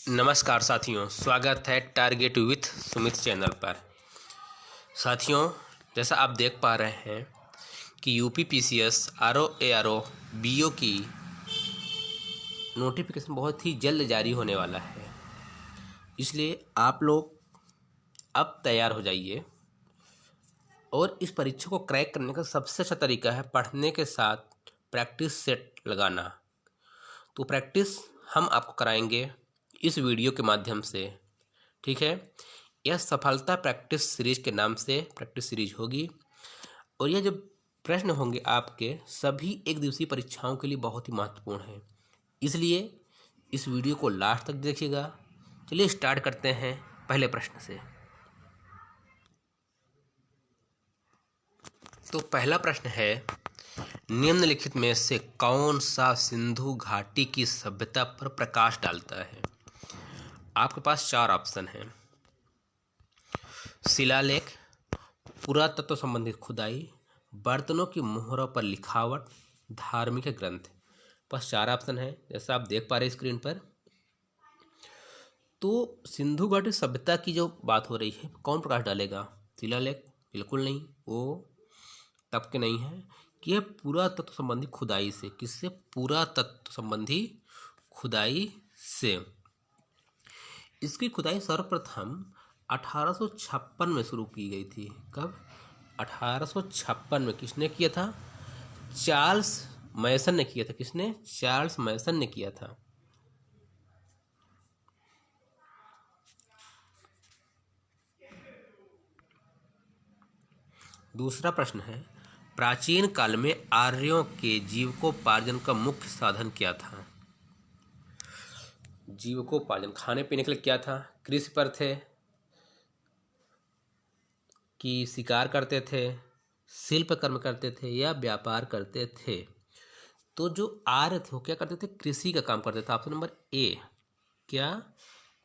नमस्कार साथियों, स्वागत है टारगेट विथ सुमित चैनल पर। साथियों, जैसा आप देख पा रहे हैं कि UP PCS RO ARO BO की नोटिफिकेशन बहुत ही जल्द जारी होने वाला है, इसलिए आप लोग अब तैयार हो जाइए। और इस परीक्षा को क्रैक करने का सबसे अच्छा तरीका है पढ़ने के साथ प्रैक्टिस सेट लगाना। तो प्रैक्टिस हम आपको कराएंगे इस वीडियो के माध्यम से, ठीक है। यह सफलता प्रैक्टिस सीरीज के नाम से प्रैक्टिस सीरीज होगी और यह जो प्रश्न होंगे आपके सभी एक दिवसीय परीक्षाओं के लिए बहुत ही महत्वपूर्ण है, इसलिए इस वीडियो को लास्ट तक देखिएगा। चलिए स्टार्ट करते हैं पहले प्रश्न से। तो पहला प्रश्न है, निम्नलिखित में से कौन सा सिंधु घाटी की सभ्यता पर प्रकाश डालता है? आपके पास चार ऑप्शन हैं: शिलालेख, पुरातत्व संबंधित खुदाई, बर्तनों की मोहरों पर लिखावट, धार्मिक ग्रंथ। बस चार ऑप्शन है जैसा आप देख पा रहे हैं स्क्रीन पर। तो सिंधु घाटी सभ्यता की जो बात हो रही है, कौन प्रकाश डालेगा? शिलालेख बिल्कुल नहीं, वो तब के नहीं है कि यह पुरातत्व संबंधी खुदाई से। किससे? पुरातत्व संबंधी खुदाई से। इसकी खुदाई सर्वप्रथम 1856 में शुरू की गई थी। कब? 1856 में। किसने किया था? चार्ल्स मैसन ने किया था। किसने? चार्ल्स मैसन ने किया था। दूसरा प्रश्न है, प्राचीन काल में आर्यों के जीविकोपार्जन का मुख्य साधन क्या था? जीविकोपार्जन खाने पीने के लिए क्या था? कृषि पर थे कि शिकार करते थे, शिल्प कर्म करते थे या व्यापार करते थे? तो जो आर्य थे वो क्या करते थे? कृषि का काम करते थे। Option number A. क्या?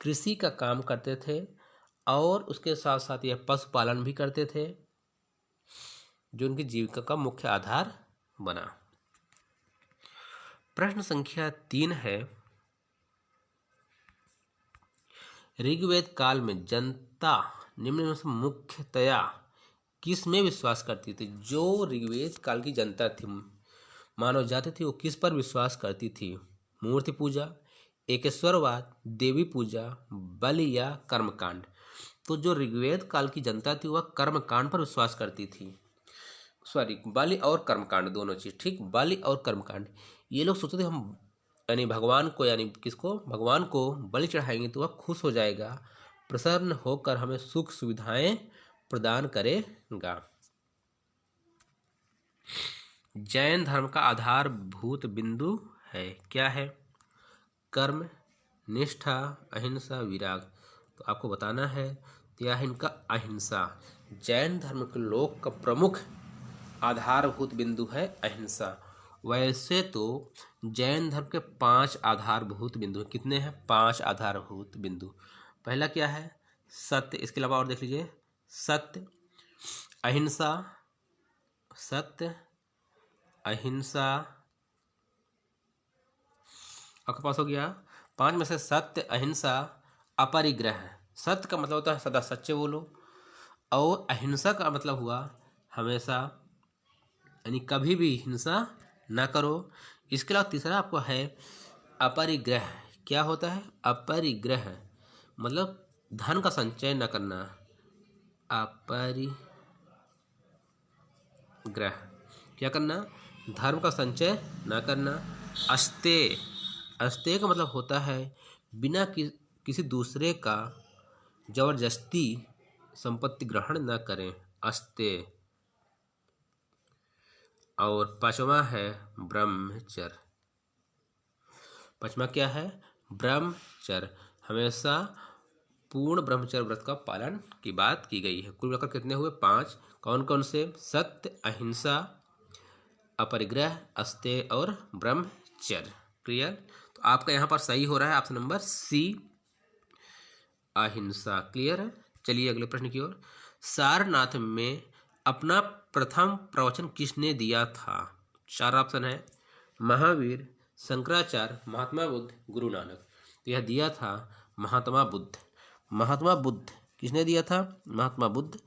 कृषि का काम करते थे और उसके साथ साथ यह पशुपालन भी करते थे, जो उनकी जीविका का मुख्य आधार बना। प्रश्न संख्या 3 है, ऋग्वेद काल में जनता निम्न में से मुख्यतया किस में विश्वास करती थी? जो ऋग्वेद काल की जनता थी, मानव जाति थी, वो किस पर विश्वास करती थी? मूर्ति पूजा, एकेश्वरवाद, देवी पूजा, बलि या कर्मकांड? तो जो ऋग्वेद काल की जनता थी वह कर्मकांड पर विश्वास करती थी। सॉरी, बलि और कर्मकांड दोनों चीज, ठीक। बलि और कर्मकांड। ये लोग सोचते थे हम यानी भगवान को, यानी किसको? भगवान को बलि चढ़ाएंगे तो वह खुश हो जाएगा, प्रसन्न होकर हमें सुख सुविधाएं प्रदान करेगा। जैन धर्म का आधारभूत बिंदु है, क्या है? कर्म, निष्ठा, अहिंसा, विराग। तो आपको बताना है, यह है इनका अहिंसा। जैन धर्म के लोग का प्रमुख आधारभूत बिंदु है अहिंसा। वैसे तो जैन धर्म के 5 आधारभूत बिंदु हैं। कितने हैं? 5 आधारभूत बिंदु। पहला क्या है? सत्य। इसके अलावा और देख लीजिए, सत्य, अहिंसा, सत्य, अहिंसा। आपके पास हो गया 5 में से सत्य, अहिंसा, अपरिग्रह। सत्य का मतलब होता है सदा सच्चे बोलो, और अहिंसा का मतलब हुआ हमेशा, यानी कभी भी हिंसा ना करो। इसके अलावा तीसरा आपको है अपरिग्रह। क्या होता है? अपरिग्रह मतलब धन का संचय न करना। अपरिग्रह क्या करना? धर्म का संचय न करना। अस्तेय, अस्तेय का मतलब होता है बिना किसी दूसरे का जबरदस्ती संपत्ति ग्रहण न करें, अस्तेय। और पांचवा है ब्रह्मचर्य। पांचवा क्या है? ब्रह्मचर्य। हमेशा पूर्ण ब्रह्मचर्य व्रत का पालन की बात की गई है। कुल मिलाकर कितने हुए? 5। कौन कौन से? सत्य, अहिंसा, अपरिग्रह, अस्तेय और ब्रह्मचर्य। क्लियर? तो आपका यहाँ पर सही हो रहा है ऑप्शन नंबर सी, अहिंसा। क्लियर है? चलिए अगले प्रश्न की ओर। सारनाथ में अपना प्रथम प्रवचन किसने दिया था? 4 ऑप्शन है: महावीर, शंकराचार्य, महात्मा बुद्ध, गुरु नानक। तो यह दिया था महात्मा बुद्ध। महात्मा बुद्ध किसने दिया था? महात्मा बुद्ध।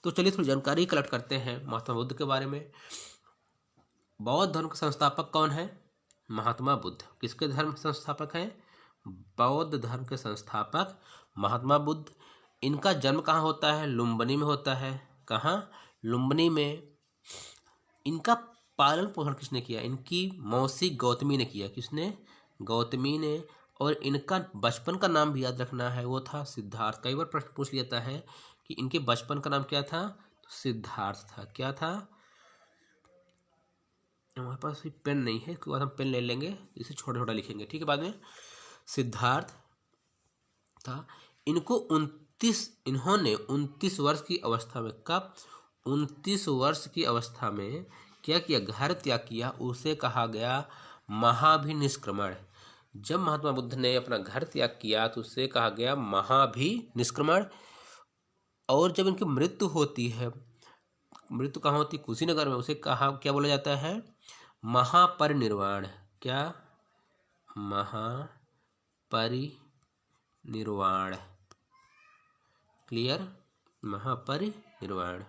तो चलिए थोड़ी जानकारी कलेक्ट करते हैं महात्मा बुद्ध के बारे में। बौद्ध धर्म के संस्थापक कौन है? महात्मा बुद्ध। किसके धर्म के संस्थापक हैं? बौद्ध धर्म के संस्थापक महात्मा बुद्ध। इनका जन्म कहाँ होता है? लुम्बिनी में होता है। कहाँ? लुम्बिनी में। इनका पालन पोषण किसने किया? इनकी मौसी गौतमी ने किया। किसने? गौतमी ने। और इनका बचपन का नाम भी याद रखना है, वो था सिद्धार्थ। कई बार प्रश्न पूछ लिया जाता है कि इनके बचपन का नाम क्या था? तो सिद्धार्थ था। क्या था? हमारे पास भी पेन नहीं है, इसके बाद हम पेन ले लेंगे, इसे छोटा छोटा लिखेंगे, ठीक है बाद में। सिद्धार्थ था। इन्होंने 29 वर्ष की अवस्था में, कब? 29 वर्ष की अवस्था में क्या किया? घर त्याग किया। उसे कहा गया महाभिनिष्क्रमण। जब महात्मा बुद्ध ने अपना घर त्याग किया तो उसे कहा गया महाभिनिष्क्रमण। और जब इनकी मृत्यु होती है, मृत्यु कहाँ होती? कुशीनगर में, उसे कहा क्या बोला जाता है? महापरिनिर्वाण। क्या? महापरिनिर्वाण। क्लियर? महापरिनिर्वाण।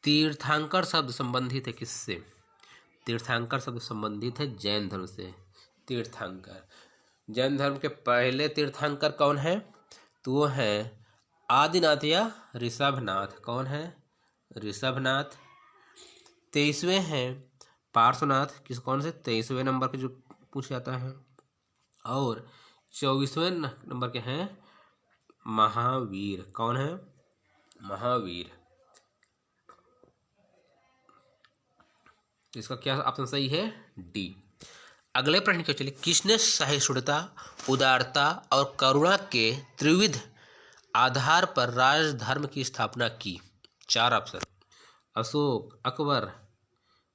तीर्थंकर शब्द संबंधित है किससे? तीर्थंकर शब्द संबंधित है जैन धर्म से। तीर्थंकर, जैन धर्म के पहले तीर्थंकर कौन है? तो वो है आदिनाथ या ऋषभनाथ। कौन है? ऋषभनाथ। 23वें हैं पार्श्वनाथ। कौन से? 23वें नंबर के जो पूछ जाता है। और 24वें नंबर के हैं महावीर। कौन है? महावीर। इसका क्या ऑप्शन सही है? डी। अगले प्रश्न को चलिए। किसने सहिष्णुता, उदारता और करुणा के त्रिविध आधार पर राजधर्म की स्थापना की? 4 ऑप्शन। अशोक, अकबर,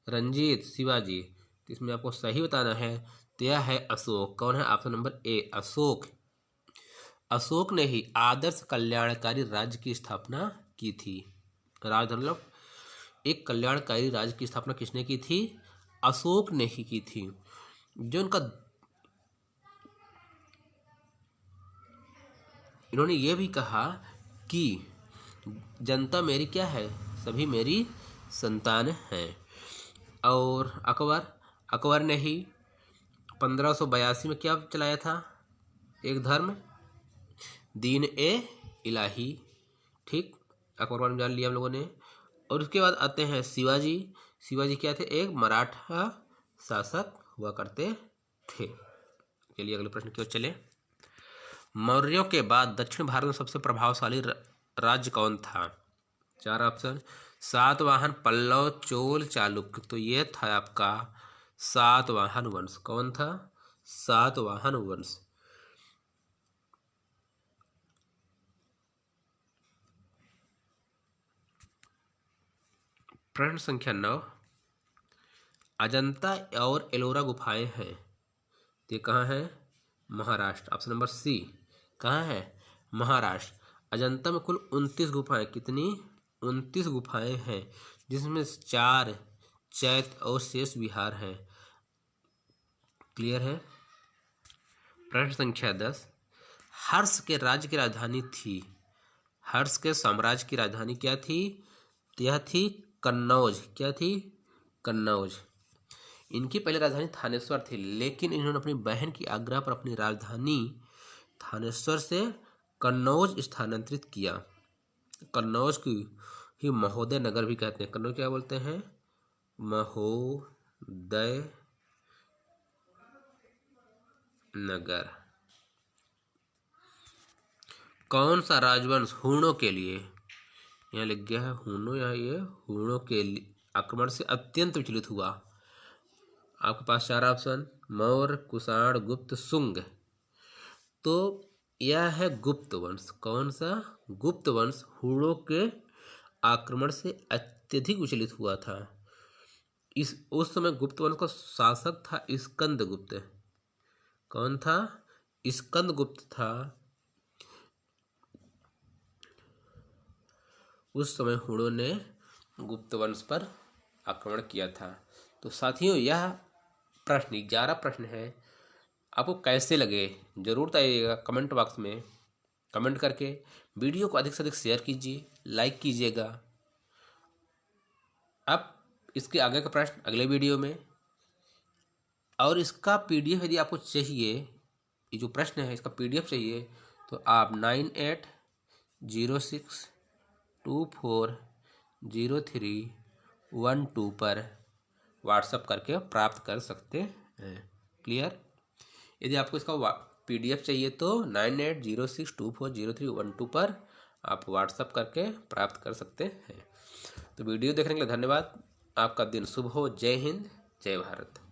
रंजीत, शिवाजी। इसमें आपको सही बताना है, तो यह है अशोक। कौन है? Option number A, Ashok. Ashok ने ही आदर्श कल्याणकारी राज्य की स्थापना की थी। राजधर्म मतलब एक कल्याणकारी राज्य की स्थापना किसने की थी? अशोक ने ही की थी। जो उनका, इन्होंने ये भी कहा कि जनता मेरी क्या है? सभी मेरी संतान हैं। और अकबर ने ही 1582 में क्या चलाया था? एक धर्म, दीन ए इलाही। ठीक, अकबर में जान लिया हम लोगों ने। और उसके बाद आते हैं शिवाजी। शिवाजी क्या थे? एक मराठा शासक हुआ करते थे। चलिए अगले प्रश्न की ओर चले। मौर्यों के बाद दक्षिण भारत में सबसे प्रभावशाली राज्य कौन था? 4 ऑप्शन। सातवाहन, पल्लव, चोल, चालुक्य। तो ये था आपका सातवाहन वंश। कौन था? सातवाहन वंश। प्रश्न संख्या 9। अजंता और एलोरा गुफाएं हैं, ये कहाँ है? महाराष्ट्र। Option number C. कहाँ है? महाराष्ट्र। अजंता में कुल 29 गुफाएं। कितनी? 29 गुफाएं हैं, जिसमें 4 चैत्य और शेष विहार हैं। क्लियर है? प्रश्न संख्या 10। हर्ष के राज्य की राजधानी थी, हर्ष के साम्राज्य की राजधानी क्या थी? यह थी कन्नौज। क्या थी? कन्नौज। इनकी पहले राजधानी थानेश्वर थी, लेकिन इन्होंने अपनी बहन की आग्रह पर अपनी राजधानी थानेश्वर से कन्नौज स्थानांतरित किया। कन्नौज की ही महोदय नगर भी कहते हैं। कन्नौज क्या बोलते हैं? महोदय नगर। कौन सा राजवंश हूणों के लिए, यहाँ लिख गया है हूणों, यहाँ ये हूणों के आक्रमण से अत्यंत विचलित हुआ? आपके पास 4 ऑप्शन। मौर्य, कुषाण, गुप्त, शुंग। तो यह है गुप्त वंश। कौन सा? गुप्त वंश हूणों के आक्रमण से अत्यधिक विचलित हुआ था। उस समय गुप्त वंश का शासक था स्कंदगुप्त। कौन था? स्कंदगुप्त था। उस समय हूणों ने गुप्त वंश पर आक्रमण किया था। तो साथियों, यह प्रश्न 11 प्रश्न है। आपको कैसे लगे ज़रूर बताइएगा कमेंट बॉक्स में कमेंट करके। वीडियो को अधिक से अधिक शेयर कीजिए, लाइक कीजिएगा। अब इसके आगे का प्रश्न अगले वीडियो में, और इसका PDF यदि आपको चाहिए, ये जो प्रश्न है इसका PDF चाहिए, तो आप 9806240312 पर व्हाट्सअप करके प्राप्त कर सकते हैं। क्लियर? यदि आपको इसका PDF चाहिए तो 9806240312 पर आप व्हाट्सअप करके प्राप्त कर सकते हैं। तो वीडियो देखने के लिए धन्यवाद। आपका दिन शुभ हो। जय हिंद, जय भारत।